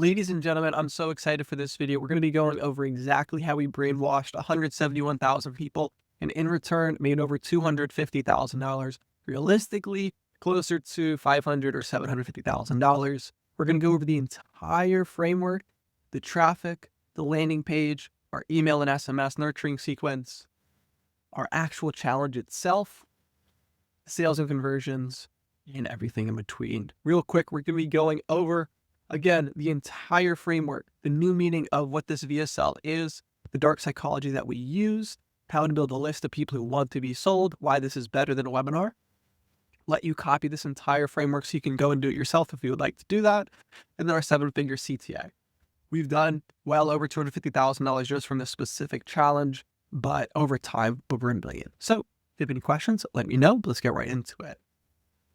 Ladies and gentlemen, I'm so excited for this video. We're going to be going over exactly how we brainwashed 171,000 people and in return made over $250,000, realistically closer to $500 or $750,000. We're going to go over the entire framework, the traffic, the landing page, our email and SMS nurturing sequence, our actual challenge itself, sales and conversions, and everything in between. Real quick, we're going to be going over again, the entire framework, the new meaning of what this VSL is, the dark psychology that we use, how to build a list of people who want to be sold, why this is better than a webinar, let you copy this entire framework so you can go and do it yourself if you would like to do that, and then our 7-figure CTA. We've done well over $250,000 just from this specific challenge, but over time, over $1 million. So if you have any questions, let me know. Let's get right into it.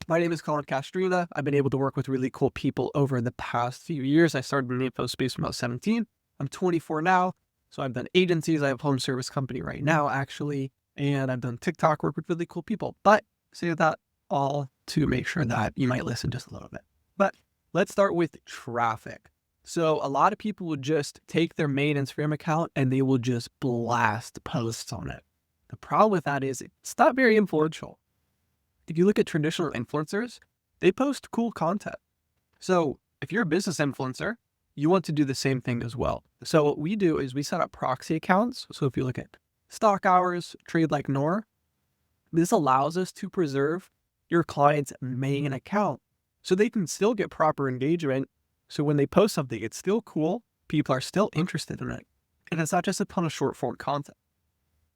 My name is Colin Castrina. I've been able to work with really cool people over the past few years. I started in the info space when I was 17. I'm 24 now. So I've done agencies. I have a home service company right now, actually. And I've done TikTok work with really cool people. But say that all to make sure that you might listen just a little bit. But let's start with traffic. So a lot of people will just take their main Instagram account and they will just blast posts on it. The problem with that is it's not very influential. If you look at traditional influencers, they post cool content. So if you're a business influencer, you want to do the same thing as well. So what we do is we set up proxy accounts. So if you look at stock hours, trade like Nor, this allows us to preserve your client's main account so they can still get proper engagement. So when they post something, it's still cool. People are still interested in it. And it's not just a ton of short form content.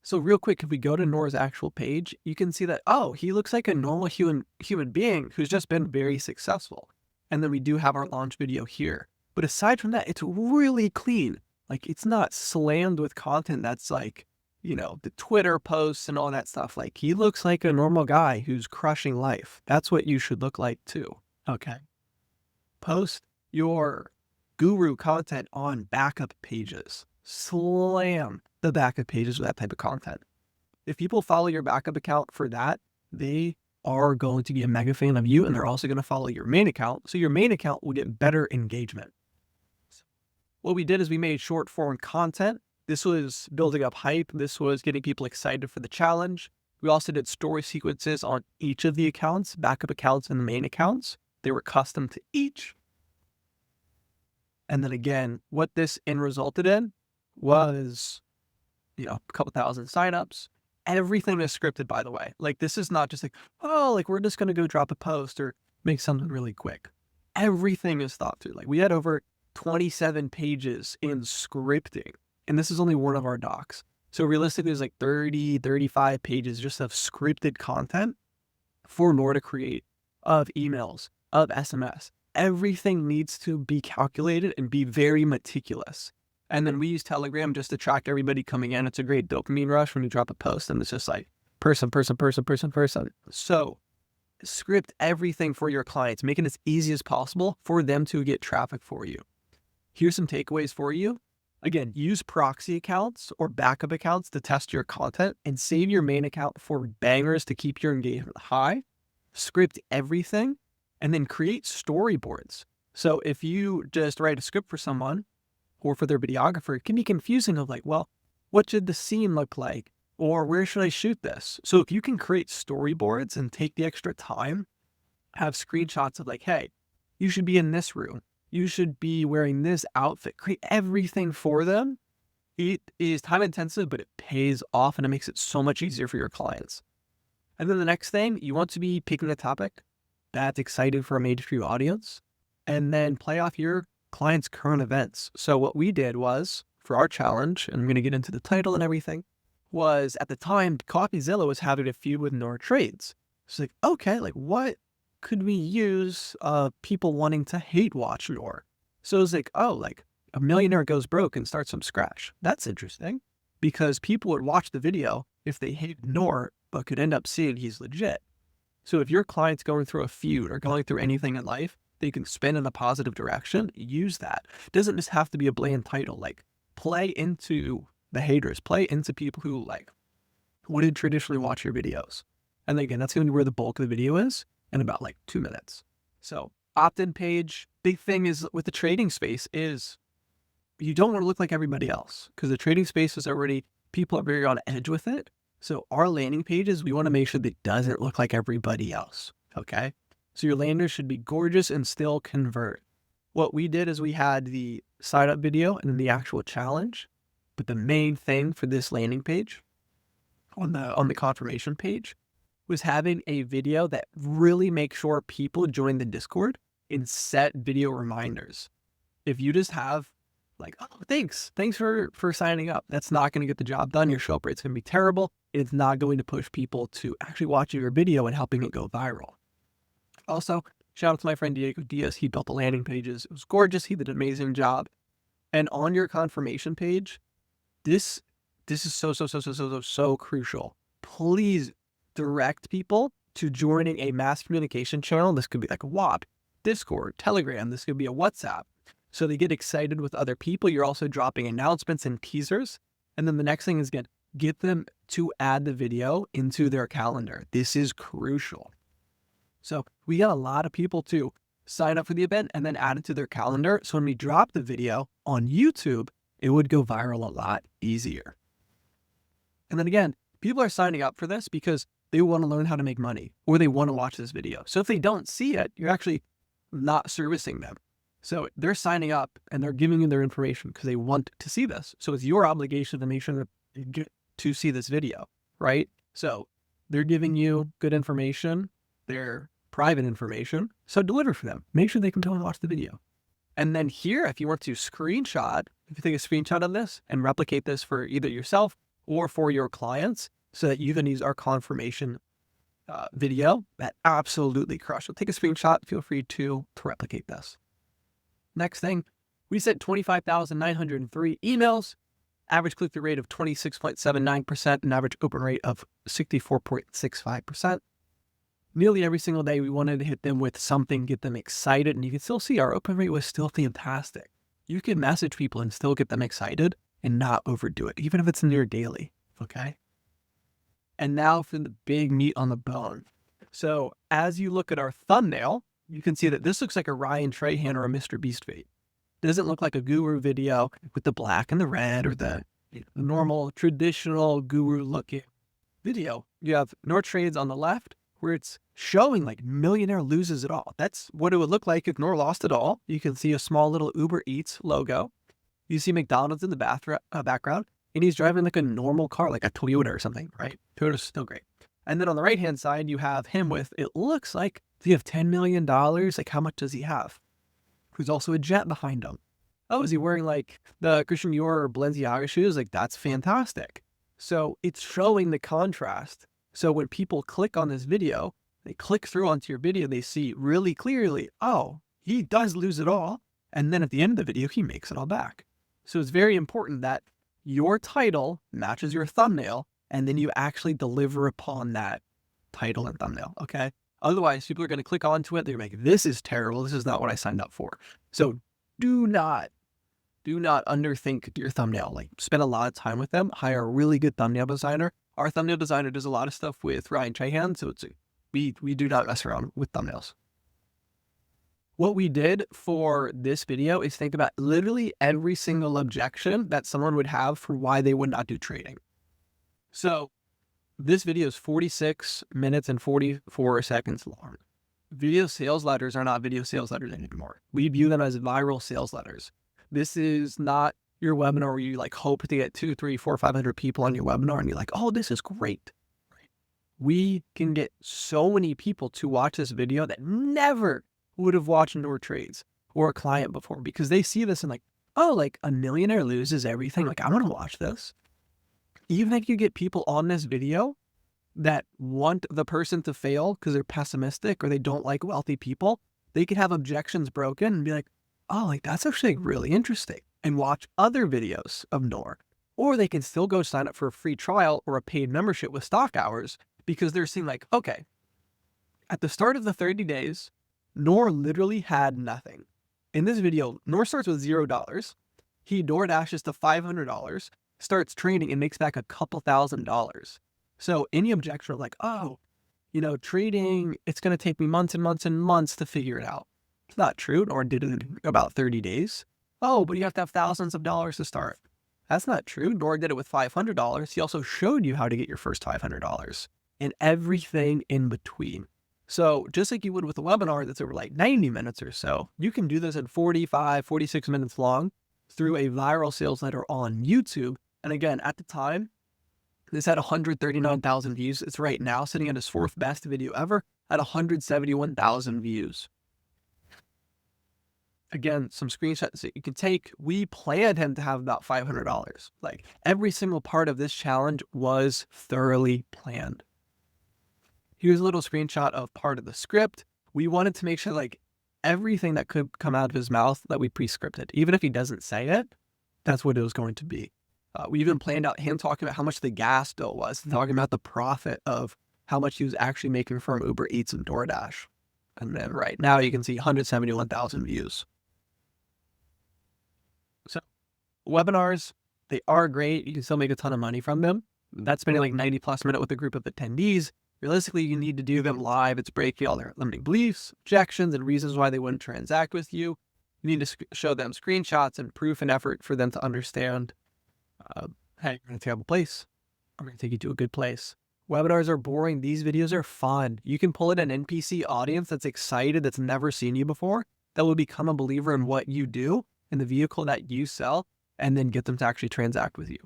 So real quick, if we go to Nor's actual page, you can see that, oh, he looks like a normal human being who's just been very successful. And then we do have our launch video here. But aside from that, it's really clean. Like it's not slammed with content that's like, the Twitter posts and all that stuff. Like he looks like a normal guy who's crushing life. That's what you should look like too. Okay. Post your guru content on backup pages. Slam the backup pages with that type of content. If people follow your backup account for that, they are going to be a mega fan of you and they're also going to follow your main account. So your main account will get better engagement. What we did is we made short form content. This was building up hype. This was getting people excited for the challenge. We also did story sequences on each of the accounts, backup accounts and the main accounts. They were custom to each. And then again, what this resulted in was a couple thousand signups. Everything is scripted, by the way. Like this is not just like, oh, like we're just going to go drop a post or make something really quick. Everything is thought through. Like we had over 27 pages in scripting, and this is only one of our docs. So realistically, there's like 30, 35 pages just of scripted content for Nor to create, of emails, of SMS. Everything needs to be calculated and be very meticulous. And then we use Telegram just to track everybody coming in. It's a great dopamine rush when you drop a post and it's just like person. So script everything for your clients, make it as easy as possible for them to get traffic for you. Here's some takeaways for you. Again, use proxy accounts or backup accounts to test your content and save your main account for bangers to keep your engagement high. Script everything and then create storyboards. So if you just write a script for someone, or for their videographer, it can be confusing of like, well, what should the scene look like? Or where should I shoot this? So if you can create storyboards and take the extra time, have screenshots of like, hey, you should be in this room. You should be wearing this outfit. Create everything for them. It is time intensive, but it pays off and it makes it so much easier for your clients. And then the next thing, you want to be picking a topic that's exciting for a mainstream audience and then play off your clients' current events. So what we did was, for our challenge, and I'm going to get into the title and everything, was at the time, CopyZilla was having a feud with Nor Trades. It's like, okay, like what could we use people wanting to hate watch Nor? So it was like, oh, like a millionaire goes broke and starts from scratch. That's interesting because people would watch the video if they hate Nor, but could end up seeing he's legit. So if your client's going through a feud or going through anything in life, they can spin in a positive direction, use that. It doesn't just have to be a bland title. Like play into the haters, play into people who like wouldn't traditionally watch your videos. And again, that's going to be where the bulk of the video is in about like 2 minutes. So Opt-in page, big thing is with the trading space is you don't want to look like everybody else because the trading space is already, people are very on edge with it. So our landing pages, we want to make sure that it doesn't look like everybody else. Okay. So your landers should be gorgeous and still convert. What we did is we had the sign up video and then the actual challenge. But the main thing for this landing page on the confirmation page was having a video that really makes sure people join the Discord and set video reminders. If you just have like, oh, thanks for signing up, that's not going to get the job done. Your show up rate's going to be terrible. It's not going to push people to actually watch your video and helping it go viral. Also, shout out to my friend Diego Diaz. He built the landing pages. It was gorgeous. He did an amazing job. And on your confirmation page, this is so crucial. Please direct people to joining a mass communication channel. This could be like a WAP, Discord, Telegram. This could be a WhatsApp. So they get excited with other people. You're also dropping announcements and teasers. And then the next thing is get them to add the video into their calendar. This is crucial. So we got a lot of people to sign up for the event and then add it to their calendar. So when we drop the video on YouTube, it would go viral a lot easier. And then again, people are signing up for this because they want to learn how to make money or they want to watch this video. So if they don't see it, you're actually not servicing them. So they're signing up and they're giving you their information because they want to see this. So it's your obligation to make sure that they get to see this video, right? So they're giving you good information, their private information. So deliver for them. Make sure they can go and watch the video. And then here, if you want to screenshot, if you take a screenshot of this and replicate this for either yourself or for your clients so that you can use our confirmation video, that absolutely crushed. So take a screenshot. Feel free to replicate this. Next thing, we sent 25,903 emails, average click-through rate of 26.79%, and average open rate of 64.65%. Nearly every single day, we wanted to hit them with something, get them excited, and you can still see our open rate was still fantastic. You can message people and still get them excited and not overdo it, even if it's near daily, okay? And now for the big meat on the bone. So as you look at our thumbnail, you can see that this looks like a Ryan Trahan or a Mr. Beast feed. Doesn't look like a guru video with the black and the red or the normal traditional guru looking video. You have Nor Trades on the left where it's showing like millionaire loses it all. That's what it would look like if Nor lost it all. You can see a small little Uber Eats logo. You see McDonald's in the background and he's driving like a normal car, like a Toyota or something, right? Toyota's still great. And then on the right-hand side, you have him with, it looks like, does he have $10 million? Like, how much does he have? There's also a jet behind him. Oh, is he wearing like the Christian Dior or Balenciaga shoes? Like, that's fantastic. So it's showing the contrast. So when people click on this video, they click through onto your video, they see really clearly, oh, he does lose it all. And then at the end of the video, he makes it all back. So it's very important that your title matches your thumbnail and then you actually deliver upon that title and thumbnail, okay? Otherwise, people are going to click onto it. They're like, this is terrible. This is not what I signed up for. So do not underthink your thumbnail. Like, spend a lot of time with them. Hire a really good thumbnail designer. Our thumbnail designer does a lot of stuff with Ryan Trahan, so we do not mess around with thumbnails. What we did for this video is think about literally every single objection that someone would have for why they would not do trading. So this video is 46 minutes and 44 seconds long. Video sales letters are not video sales letters anymore. We view them as viral sales letters. This is not your webinar where you like hope to get 200, 300, 400, 500 people on your webinar and you're like, oh, this is great. We can get so many people to watch this video that never would have watched Nor Trades or a client before because they see this and like, oh, like a millionaire loses everything. Like, I want to watch this. Even if you get people on this video that want the person to fail because they're pessimistic or they don't like wealthy people, they could have objections broken and be like, oh, like that's actually really interesting and watch other videos of Nor. Or they can still go sign up for a free trial or a paid membership with stock hours because they're seeing like, okay, at the start of the 30 days, Nor literally had nothing. In this video, Nor starts with $0. He door dashes to $500, starts trading and makes back a couple $1,000s. So any objection of like, oh, you know, trading, it's going to take me months and months and months to figure it out. It's not true, nor did it in about 30 days. Oh, but you have to have thousands of dollars to start. That's not true, nor did it with $500. He also showed you how to get your first $500 and everything in between. So just like you would with a webinar that's over like 90 minutes or so, you can do this in 45, 46 minutes long through a viral sales letter on YouTube. And again, at the time, this had 139,000 views. It's right now sitting at his 4th best video ever at 171,000 views. Again, some screenshots that you can take. We planned him to have about $500. Like every single part of this challenge was thoroughly planned. Here's a little screenshot of part of the script. We wanted to make sure like everything that could come out of his mouth that we pre-scripted, even if he doesn't say it, that's what it was going to be. We even planned out him talking about how much the gas bill was, talking about the profit of how much he was actually making from Uber Eats and DoorDash. And then right now you can see 171,000 views. So webinars, they are great. You can still make a ton of money from them. That's spending like 90+ minutes with a group of attendees. Realistically, you need to do them live. It's breaking all their limiting beliefs, objections, and reasons why they wouldn't transact with you. You need to show them screenshots and proof and effort for them to understand, hey, you're going to take a place. I'm going to take you to a good place. Webinars are boring. These videos are fun. You can pull in an NPC audience that's excited, that's never seen you before, that will become a believer in what you do and the vehicle that you sell, and then get them to actually transact with you.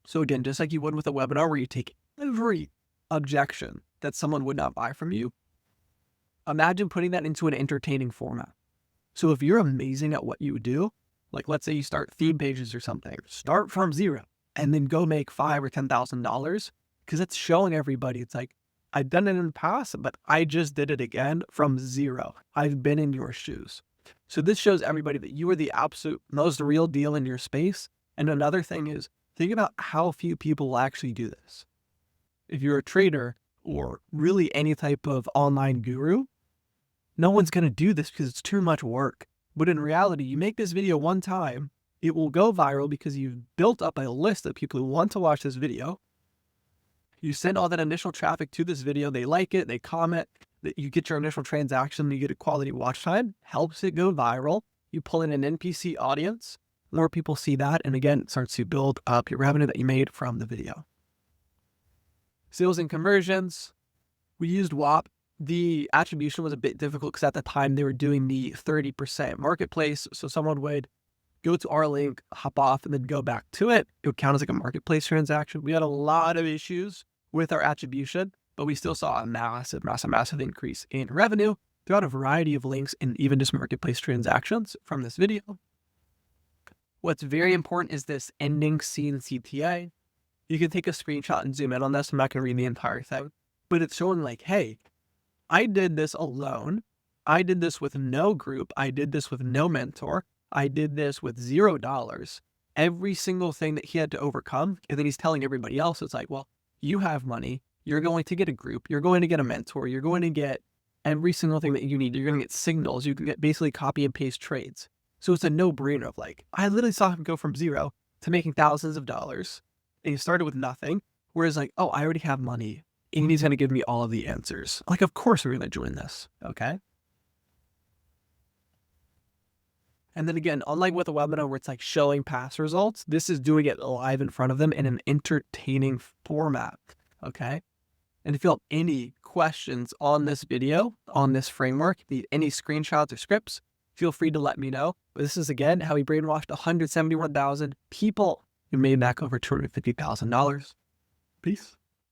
So again, just like you would with a webinar where you take every objection that someone would not buy from you, imagine putting that into an entertaining format. So if you're amazing at what you do, like let's say you start theme pages or something, start from zero and then go make $5,000 or $10,000, because it's showing everybody, it's like, I've done it in the past, but I just did it again from zero. I've been in your shoes. So this shows everybody that you are the absolute most real deal in your space. And another thing is, think about how few people will actually do this. If you're a trader or really any type of online guru, no one's going to do this because it's too much work. But in reality, you make this video one time, it will go viral because you've built up a list of people who want to watch this video. You send all that initial traffic to this video, they like it, they comment, that you get your initial transaction, you get a quality watch time, helps it go viral. You pull in an NPC audience, more people see that, and again, it starts to build up your revenue that you made from the video. Sales and conversions, we used WAP. The attribution was a bit difficult because at the time they were doing the 30% marketplace. So someone would go to our link, hop off, and then go back to it. It would count as like a marketplace transaction. We had a lot of issues with our attribution, but we still saw a massive increase in revenue throughout a variety of links and even just marketplace transactions from this video. What's very important is this ending scene CTA. You can take a screenshot and zoom in on this. I'm not going to read the entire thing, but it's showing like, hey, I did this alone. I did this with no group. I did this with no mentor. I did this with $0. Every single thing that he had to overcome. And then he's telling everybody else, it's like, well, you have money. You're going to get a group. You're going to get a mentor. You're going to get every single thing that you need. You're going to get signals. You can get basically copy and paste trades. So it's a no-brainer of like, I literally saw him go from zero to making thousands of dollars. And he started with nothing. Whereas like, oh, I already have money. And he's going to give me all of the answers. Like, of course we're going to join this. Okay. And then again, unlike with a webinar where it's like showing past results, this is doing it live in front of them in an entertaining format. Okay. And if you have any questions on this video, on this framework, need any screenshots or scripts, feel free to let me know. But this is again how we brainwashed 171,000 people who made back over $250,000. Peace.